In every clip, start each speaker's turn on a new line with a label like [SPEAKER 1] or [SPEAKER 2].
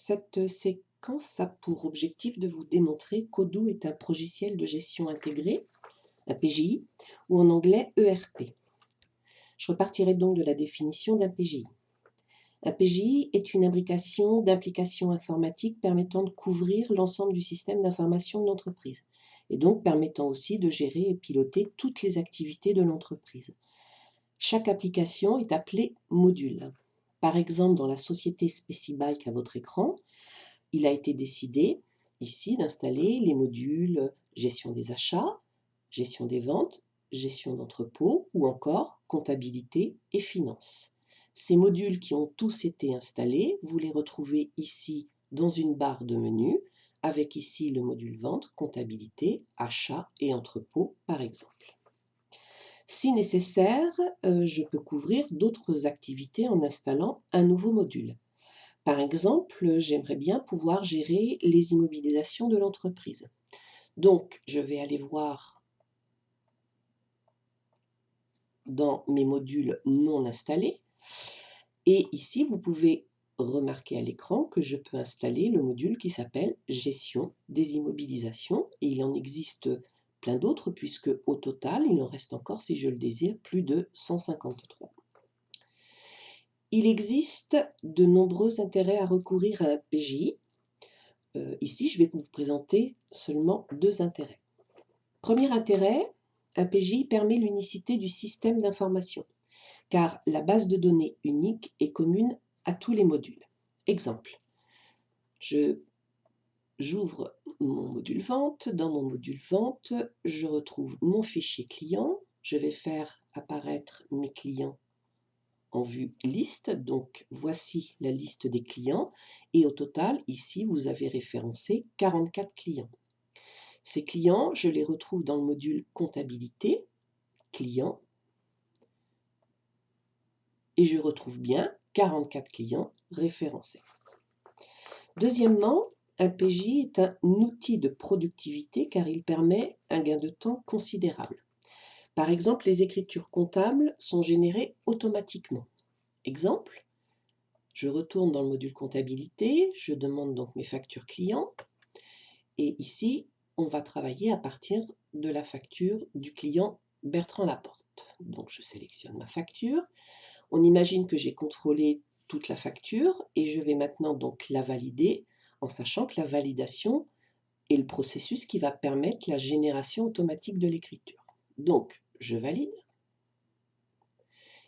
[SPEAKER 1] Cette séquence a pour objectif de vous démontrer qu'Odoo est un logiciel de gestion intégré, un PGI, ou en anglais ERP. Je repartirai donc de la définition d'un PGI. Un PGI est une imbrication d'implications informatiques permettant de couvrir l'ensemble du système d'information de l'entreprise, et donc permettant aussi de gérer et piloter toutes les activités de l'entreprise. Chaque application est appelée module. Par exemple, dans la société Specibike à votre écran, il a été décidé ici d'installer les modules gestion des achats, gestion des ventes, gestion d'entrepôt ou encore comptabilité et finances. Ces modules qui ont tous été installés, vous les retrouvez ici dans une barre de menu avec ici le module vente, comptabilité, achat et entrepôt par exemple. Si nécessaire, je peux couvrir d'autres activités en installant un nouveau module. Par exemple, j'aimerais bien pouvoir gérer les immobilisations de l'entreprise. Donc, je vais aller voir dans mes modules non installés. Et ici, vous pouvez remarquer à l'écran que je peux installer le module qui s'appelle Gestion des immobilisations. Et il en existe plein d'autres puisque au total, il en reste encore, si je le désire, plus de 153. Il existe de nombreux intérêts à recourir à un PGI. Ici, je vais vous présenter seulement deux intérêts. Premier intérêt, un PGI permet l'unicité du système d'information, car la base de données unique est commune à tous les modules. Exemple, j'ouvre mon module vente. Dans mon module vente, je retrouve mon fichier client. Je vais faire apparaître mes clients en vue liste, donc voici la liste des clients, et au total, ici, vous avez référencé 44 clients. Ces clients, je les retrouve dans le module comptabilité, clients, et je retrouve bien 44 clients référencés. Deuxièmement, un PJ est un outil de productivité car il permet un gain de temps considérable. Par exemple, les écritures comptables sont générées automatiquement. Exemple, je retourne dans le module comptabilité, je demande donc mes factures clients, et ici, on va travailler à partir de la facture du client Bertrand Laporte. Donc je sélectionne ma facture. On imagine que j'ai contrôlé toute la facture et je vais maintenant donc la valider en sachant que la validation est le processus qui va permettre la génération automatique de l'écriture. Donc je valide.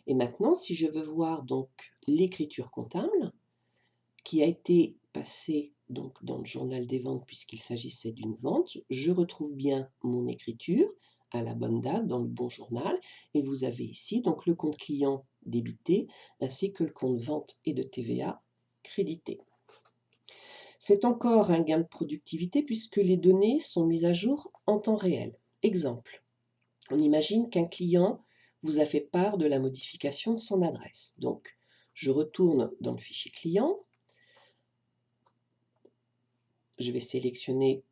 [SPEAKER 1] Et maintenant, si je veux voir donc l'écriture comptable qui a été passée donc dans le journal des ventes puisqu'il s'agissait d'une vente, je retrouve bien mon écriture à la bonne date dans le bon journal et vous avez ici donc le compte client débité ainsi que le compte vente et de TVA crédité. C'est encore un gain de productivité puisque les données sont mises à jour en temps réel. Exemple, on imagine qu'un client vous a fait part de la modification de son adresse. Donc, je retourne dans le fichier client. Je vais sélectionner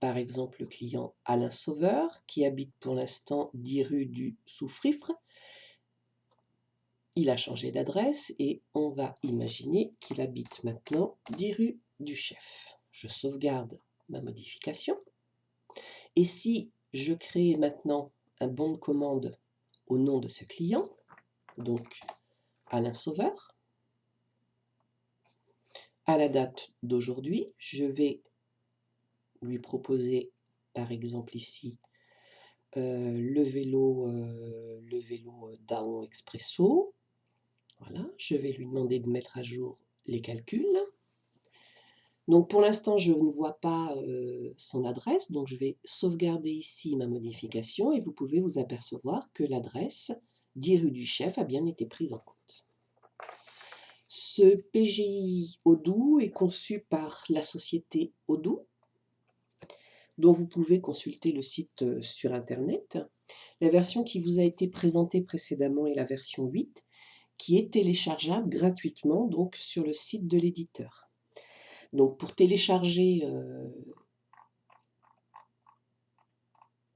[SPEAKER 1] par exemple le client Alain Sauveur qui habite pour l'instant 10 rue du Soufrifre. Il a changé d'adresse et on va imaginer qu'il habite maintenant 10 rue du Chef. Je sauvegarde ma modification. Et si je crée maintenant un bon de commande au nom de ce client, donc Alain Sauveur, à la date d'aujourd'hui, je vais lui proposer par exemple ici le vélo Daon Expresso. Voilà, je vais lui demander de mettre à jour les calculs. Donc pour l'instant, je ne vois pas son adresse, donc je vais sauvegarder ici ma modification et vous pouvez vous apercevoir que l'adresse 10 rue du Chef a bien été prise en compte. Ce PGI Odoo est conçu par la société Odoo, dont vous pouvez consulter le site sur Internet. La version qui vous a été présentée précédemment est la version 8, qui est téléchargeable gratuitement donc, sur le site de l'éditeur. Donc pour télécharger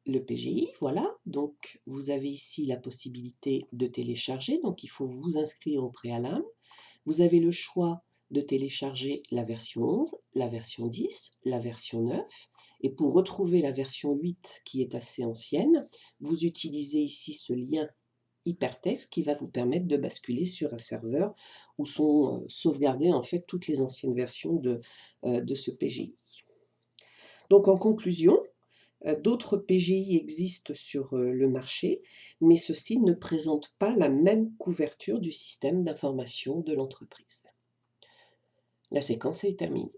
[SPEAKER 1] le PGI, voilà, donc vous avez ici la possibilité de télécharger, donc il faut vous inscrire au préalable. Vous avez le choix de télécharger la version 11, la version 10, la version 9. Et pour retrouver la version 8 qui est assez ancienne, vous utilisez ici ce lien hypertexte qui va vous permettre de basculer sur un serveur où sont sauvegardées en fait toutes les anciennes versions de ce PGI. Donc en conclusion, d'autres PGI existent sur le marché, mais ceux-ci ne présentent pas la même couverture du système d'information de l'entreprise. La séquence est terminée.